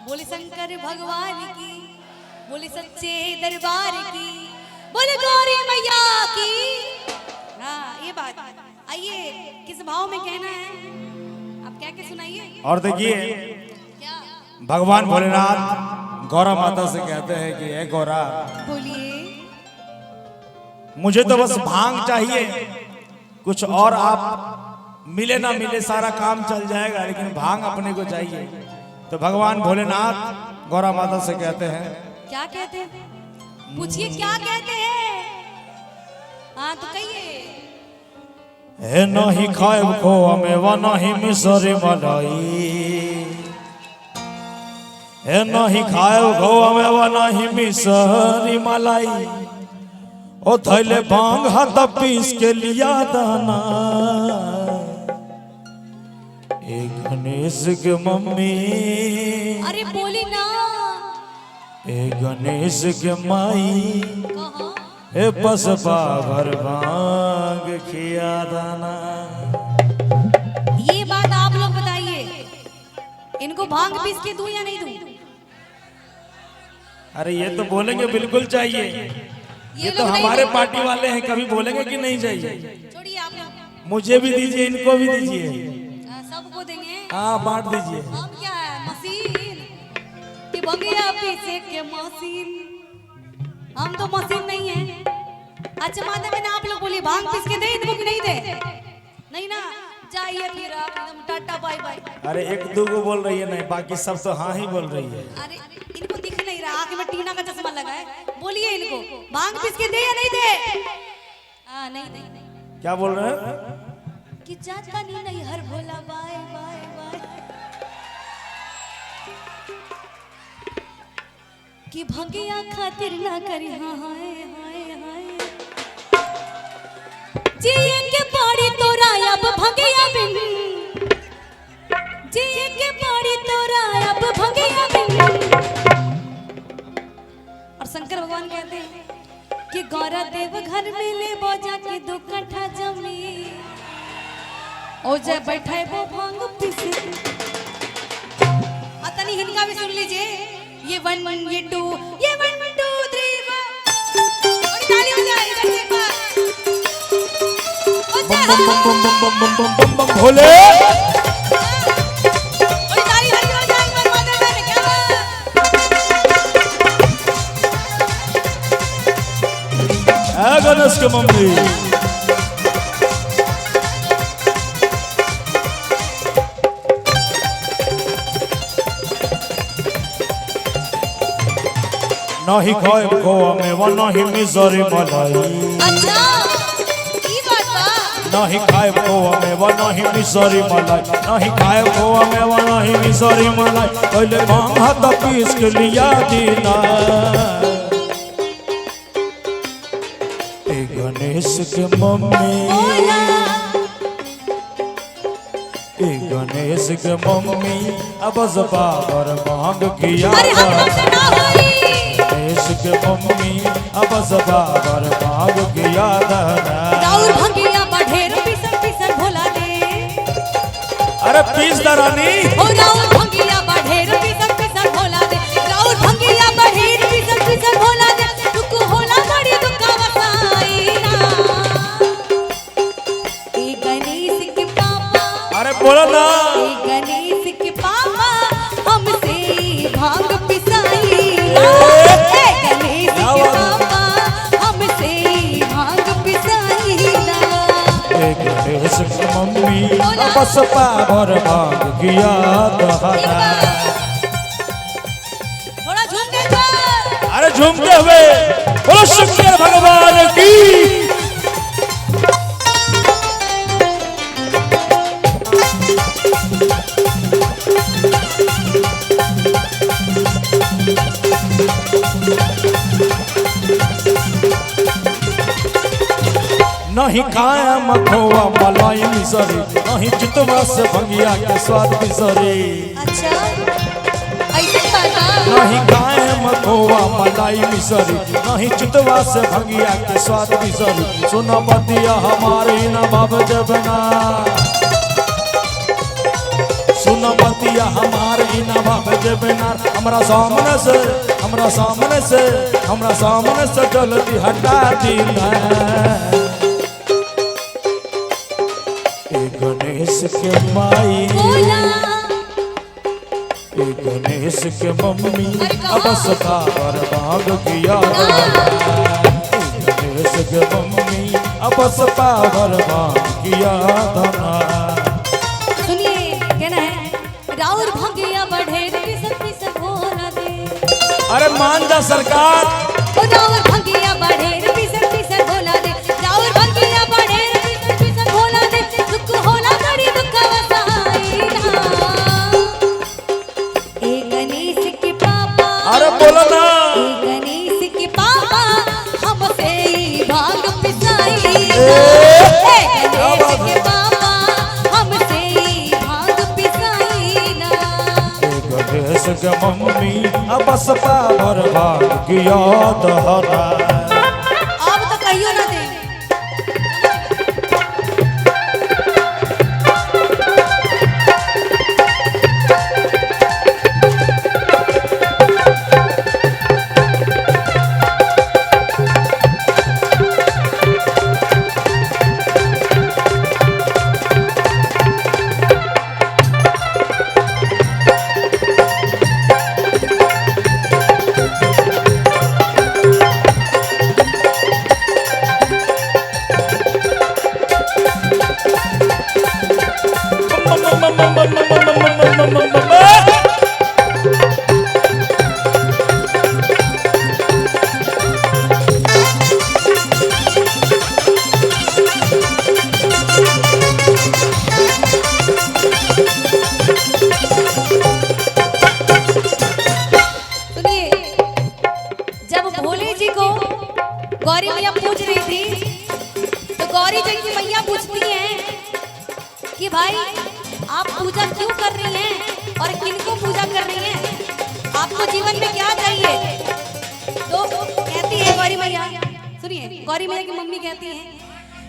बोले शंकर भगवान की, बोले सच्चे दरबार की, बोले गौरी मैया की। हाँ ये बात। आइए किस भाव में कहना है आप क्या क्या सुनाइए। और देखिए क्या भगवान भोलेनाथ गौरा माता से कहते हैं कि हे गौरा, बोलिए। मुझे तो बस भांग चाहिए, कुछ और आप मिले ना मिले सारा काम चल जाएगा, लेकिन भांग अपने को चाहिए। तो भगवान भोलेनाथ गौरा माता से कहते हैं, क्या कहते हैं पूछिए क्या कहते हैं। हाँ तो कहिए। हे नहीं खाएब खोआ मेवा नहीं मिसरी मलाई, हे नहीं खाएब खोआ मेवा नहीं मिसरी मलाई, ओ थैले भांग हाथ पीस के लिया दाना। ए गणेश के मम्मी, अरे बोली ना। ए गणेश के माई, कहाँ ए बस बाबर भांग खिया दाना। ये बात आप लोग बताइए, इनको भांग पीस के दूं या नहीं दूं। अरे ये तो बोलेंगे बिल्कुल चाहिए, ये तो लोग नहीं हमारे बोल- पार्टी वाले हैं, कभी बोलेंगे कि नहीं चाहिए। छोड़िए आप लोग। मुझे भी दीजिए, इनको भी दीजिए। सबको देंगे। हाँ बांट दीजिए। हम क्या है मशीन कि भंगिया पीसे के मशीन, हम तो मशीन नहीं है। अच्छा माता मैंने आप लोग बोलिए भांग पीस के दे इनको कि नहीं दे। नहीं ना, जाइए फिर आप एकदम टाटा बाय बाय। अरे एक दो को बोल रही है, नहीं बाकी सब तो हाँ ही बोल रही है। अरे इनको दिख नहीं रहा, आंख में टीना का चश्मा लगा है। बोलिए इनको भांग पीस के दे या नहीं दे। हाँ नहीं नहीं नहीं क्या बोल रहे हैं? कि जाता नहीं हर भोला बाय बाय बाय, कि भंगिया खातिर ना करी। हाँ हाय हाय हाय जिए के पड़ी तोरा अब भंगिया बिन, जिए के पड़ी तोरा अब भंगिया बिन। और शंकर भगवान कहते हैं कि गौरा देव घर में ले बोझा के 2 कट्ठा जमीन, ओ जय बैठे वो भांग पीसे। अतनी हिनका भी सुन लीजिए। ये 1 ये 2 ये 1 2 3 थोड़ी ताली हो जाए इधर से एक बार। ओ जय बम हो। बम बम बम बम बम बम बम बम भोले। थोड़ी ताली हल्की हो जाए एक बार माता रानी, क्या बात। है गणेश के मम्मी। नहीं खाए खोआ मेवा नहीं मिसरी मलाई, अच्छा ई बात बा। नहीं खाए खोआ मेवा नहीं मिसरी मलाई, नहीं खाए खोआ मेवा नहीं मिसरी मलाई, पहले भांग हाथ पीस के लिया दीना। ए गणेश के मम्मी, ए गणेश के मम्मी, अब बाबर भांग किया अरे हम से ना होई। गणेश के मम्मी, अब बाबर भांग किया दाना। राउर भंगिया बढ़ेर पीसन पीसन भोला दे। अरे पीस दरानी। ओ राउर भंगिया बढ़ेर पीसन पीसन भोला दे। राउर भंगिया बढ़ेर पीसन पीसन भोला दे। दुख होला बड़ी दुख वसाई ना। ए गणेश के पापा, अरे बोलो ना। ए गणेश के पापा हमसे भांग पिसाई ना। ए गणेश के पापा हमसे भांग पिसाई ना। ए गणेश की मम्मी, बस पावर भांग किया दहना। थोड़ा झूम के चल। अरे झूमते हुए बोलो शंकर भगवान की। नहीं खाया मखोआ मलाई मिसरी, नहीं चितवा से भंगिया के स्वाद बिसरी। अच्छा ऐसे बात। नहीं खाए मखोआ मलाई मिसरी, नहीं चितवा से भंगिया के स्वाद बिसरी। सुना बतिया हमारी न बाब जबना, सुन बतिया हमार ई ना भावे जे बेनार हमरा सामने से जल्दी हटा दी ना ए गणेश के माई बोला ए गणेश के मम्मी अब सतावर भाग किया गणेश के मम्मी अब सतावर भाग किया धना। सुनिए कहना है राउर भंगिया बढ़ेर पिस भोला दे। अरे मान जा सरकार ओ राउर भंगिया बढ़ेर पिस भोला दे। राउर भंगिया बढ़ेर पिस भोला दे। दुख होला करी दुख वसाई ना ए गणेश के पापा। अरे बोलो ना ए गणेश के पापा हमसे ही भांग पिसाई गणेश के पापा हमसे ही भांग पिसाई ना गणेश के मम्मी अब सतावर भाग किया धना। अब तो कहियो ना दे गौरी मैया पूछ रही थी तो गौरी जी की मैया पूछती हैं कि भाई आप पूजा क्यों कर रही हैं और किनको पूजा कर रही हैं, आपको जीवन में क्या चाहिए। तो कहती है गौरी मैया, सुनिए गौरी मैया की मम्मी कहती है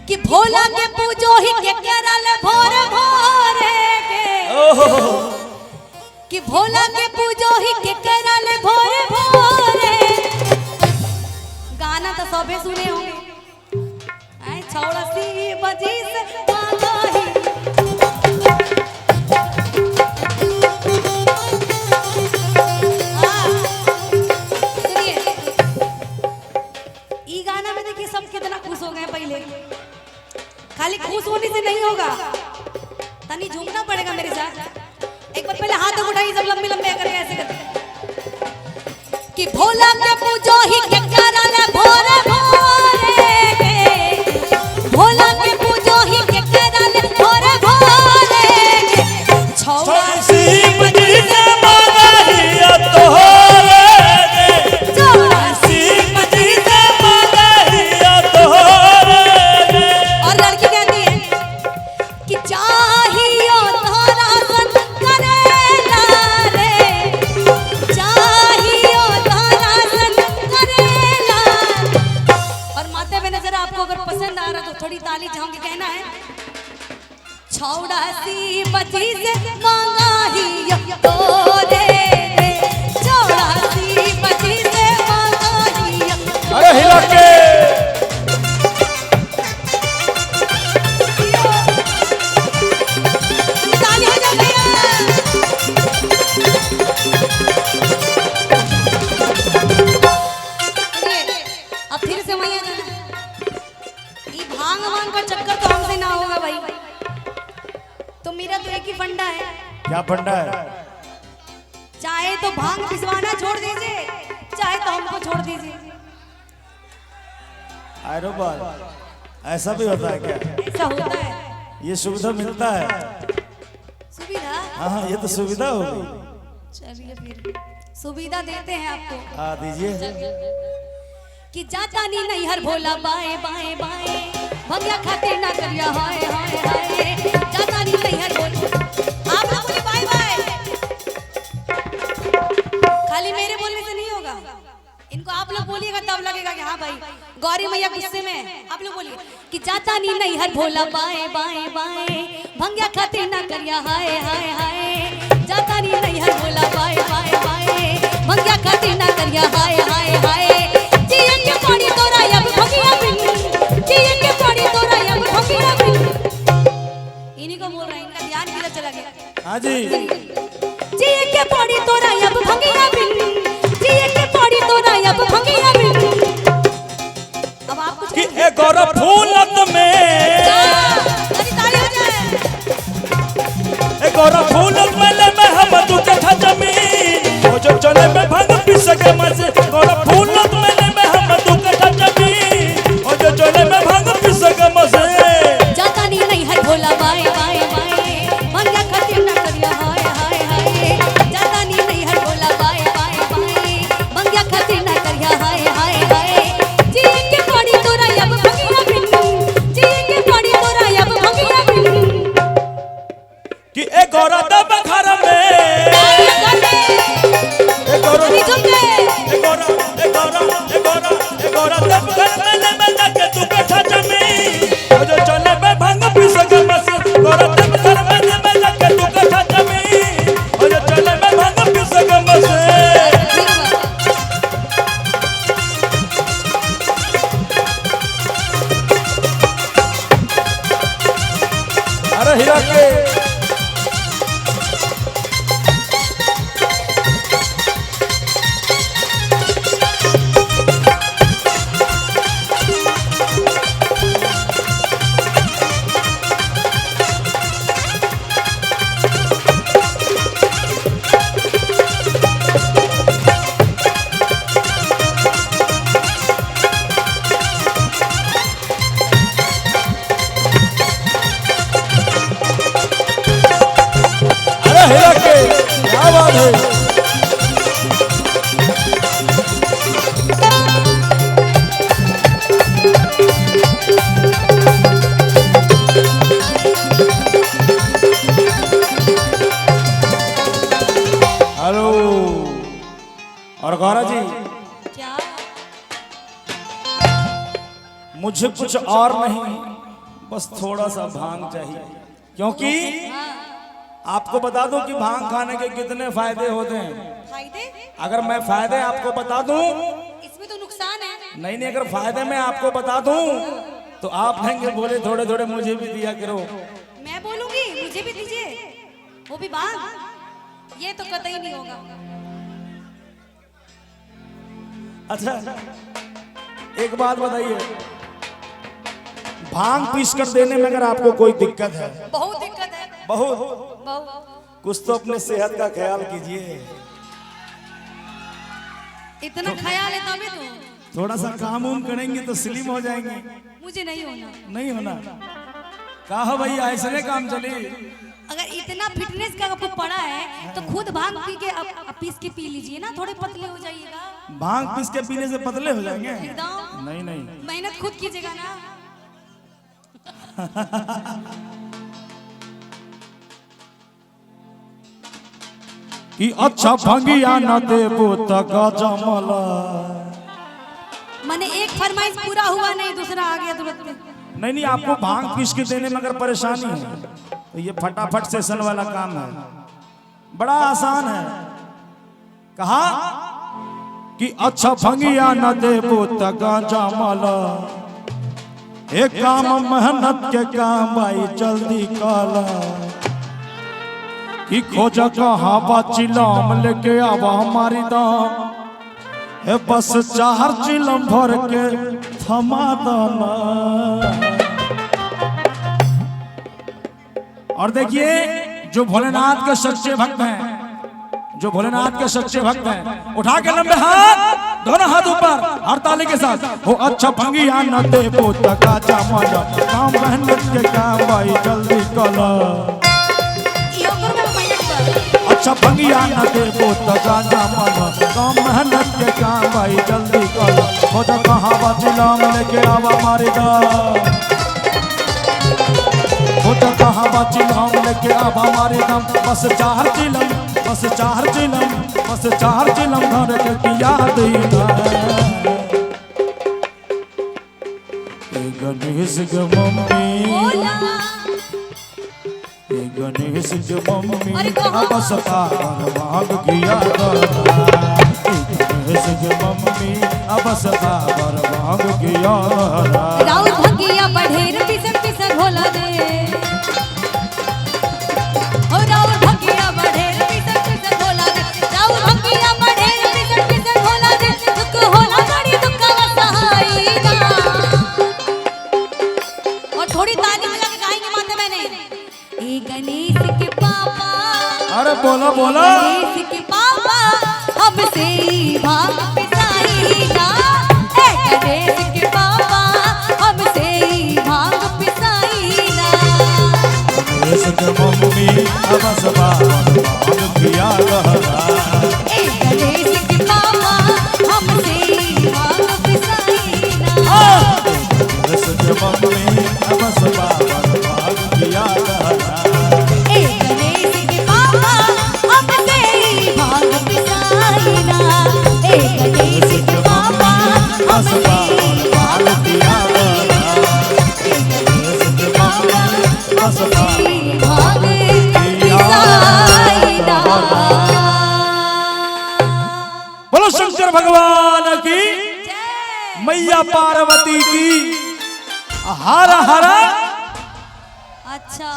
कि भोला के पूजो ही के करल भोरे भोरे के कि भोला के पूजो ही के करल भोरे भोरे। गाना तो सबे सुने होंगे ऐ छौड़ा सी बजी से मांगाही सुनिए ई गाना में देखिए सब कितना खुश हो गए। पहले खाली खुश होने से नहीं होगा, तनी झूमना पड़ेगा मेरे साथ। एक बार पहले हाथ उठाइए सब लंबे लंबे करके ऐसे करके कि भोला के पूजो ही के करल भोरे भोरे के भोला के पूजो ही के करल भोरे भोरे के छौड़ा सी बजी से मांगाही तोहरे छौड़ा सी बजी से मांगाही तोहरे। और लड़की कहती है कि चाहियो तोरा सन करेला रे चाहियो तोरा सन करेला। और माथे में नजर आपको अगर पसंद आ रहा तो थोड़ी ताली चाहूंगी। कहना है छौड़ा सी बजी से मांगाही तोरे छौड़ा सी बजी से मांगाही। अरे हिला के ताली हो जाओ भैया। अब फिर से वहीं आ जाना। ये भांग वांग का चक्कर तो हमसे ना होगा भाई। तो मेरा तो एक ही फंडा है, क्या फंडा है। चाहे तो भांग पिसवाना छोड़ दीजिए, चाहे तो हमको छोड़ दीजिए। अरे बाल ऐसा भी होता है क्या, ऐसा होता है ये सुविधा मिलता है। सुविधा। हाँ ये तो सुविधा होगी। चलिए फिर सुविधा देते हैं आपको। हाँ दीजिए। कि जाता नहीं हर भोला बाएं बाएं बाएं भंगिया खाते ना करिया हाय हाय हाय। जाता नहीं हर भोला आप लोग बोलिए बाय बाय। खाली मेरे बोलने से नहीं होगा, इनको आप लोग बोलिएगा तब लगेगा कि हाँ भाई गौरी मैया गुस्से में है। आप लोग बोलिए कि जाता नहीं हर भोला बाएं बाएं बाएं भंगिया खाते ना करिया हाय हाय हाय। जाता नहीं नहीं हर बोला बाय बाय बाय भंगिया खातिर ना करिया हाय हाय हाय जिए के पानी तोरा अब भंगिया बिन जिए के पानी तोरा अब भंगिया बिन इन्हीं को बोल रहा है इनका ध्यान किधर चला गया हाँ जी जिए के पानी तोरा अब भंगिया बिन जिए के पानी तोरा अब भंगिया बिन अब आप कुछ कि एक और फूलत में अरे ताली हो जाए एक और फूलत में ले में हम दुख था जमीन वो जो चले में भंग पी सके मजे और फूलत में ले में हम दुख था जमीन वो जो चले में भंग पी सके मजे जाता नहीं हर भोला बाय बाय बाय भंगिया खातिर ना करिया हाय हाय हाय जाता नहीं हर भोला बाय बाय बाय भंगिया खातिर ना करिया हाय हाय हाय जिए के पानी तोरा अब भंगिया बिन जिए के पानी तोरा अब भंगिया बिन कि एक और दब घर में एक और अभी झुक गए एक और दब घर में ले में लगे तू कथा जमीन वो जो चले में भंग पी सके मजे और दब घर में ले में लगे तू कथा जमीन वो जो चले में भंग पी सके मजे अरे हीरा के हीरा के क्या बात है हेलो और गौरा जी क्या मुझे कुछ और नहीं बस थोड़ा सा भांग चाहिए क्योंकि आपको बता दूं कि भांग खाने के कितने फायदे होते हैं फायदे अगर मैं फायदे आपको बता दूं इसमें तो नुकसान है नहीं नहीं अगर फायदे मैं आपको बता दूं तो आप कहेंगे बोले थोड़े थोड़े मुझे भी दिया करो मैं बोलूंगी मुझे भी दीजिए वो भी भांग ये तो कतई नहीं होगा अच्छा एक बात बताइए भांग पीस कर देने में अगर आपको कोई दिक्कत है बहुत दिक्कत है बहुत बहुत कुछ तो अपने सेहत का ख्याल कीजिए इतना ख्याल है तभी तो थोड़ा सा काम उम करेंगे तो स्लिम हो जाएंगे मुझे नहीं होना नहीं होना कहा भैया ऐसे काम चले अगर इतना फिटनेस का आपको पड़ा है तो खुद भांग पी के अब पीस के पी लीजिए ना थोड़े पतले हो जाइएगा भांग पीस के पीने से पतले हो जाएंगे एकदम नहीं नहीं मेहनत खुद कीजिएगा ना कि अच्छा भंगिया न देबो त गजमला मैंने एक फरमाइश पूरा हुआ नहीं दूसरा आ गया तुरंत में नहीं नहीं आपको भांग पीस के देने में अगर परेशानी है तो ये फटाफट सेशन वाला काम है बड़ा आसान है कहा कि अच्छा भंगिया न देबो त गजमला एक काम मेहनत के काम भाई जल्दी काला कि खोज कहाँ बा चिलम लेके आवा हमारी दाम है बस चार चिलम भर के थमा दाना और देखिए जो भोलेनाथ के सच्चे भक्त हैं जो भोलेनाथ के सच्चे भक्त हैं उठा के लंबे हाथ दोनों हाथ ऊपर हर ताली के साथ वो अच्छा भंगिया न दे वो तका चामला काम मेहनत के काम भाई जल्दी कला अच्छा भंगिया न दे वो तका चामला काम मेहनत के काम भाई जल्दी कला हो जा कहाँ बचिलाम लेके आवा मारी दा हो जा कहाँ बचिलाम लेके आवा मारी दम बस चार चिलम बस चार चिलम घर के किया देना गणेश ग मम्मी गणेश गणेश के मम्मी अरे कहाँ? अब सता भाग किया गणेश के मम्मी अब सता भाग किया राउर भंगिया बढ़ेर पिसन पिसन होला दे ओ राउर भंगिया बढ़ेर पिसन पिसन होला दे राउर भंगिया बढ़ेर पिसन पिसन होला दे दुख होला बड़ी दुख वसहाई ना और थोड़ी ताली बजा के गाएंगे माता मैंने ए गणेश के पापा अरे बोलो बोलो गणेश के पापा हमसे ही भाग पिसाई ना ए गणेश के पापा हमसे ही भाग पिसाई ना गणेश के मम्मी अब सता भाग किया ए गणेश के पापा हमसे ही भाग पिसाई ना गणेश के मम्मी अब सता भाग किया ए गणेश के पापा हमसे ही भाग पिसाई ना ए गणेश के पापा हमसे ही भाग पिसाई भाग पिसाई ना बोलो शंकर भगवान की जय मैया पार्वती की हर हर अच्छा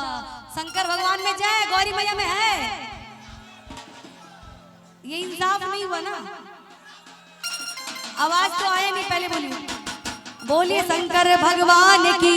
शंकर भगवान में जय गौरी मैया में है ये इंसाफ नहीं हुआ ना आवाज तो आया नहीं पहले बोलिए बोलिए शंकर भगवान की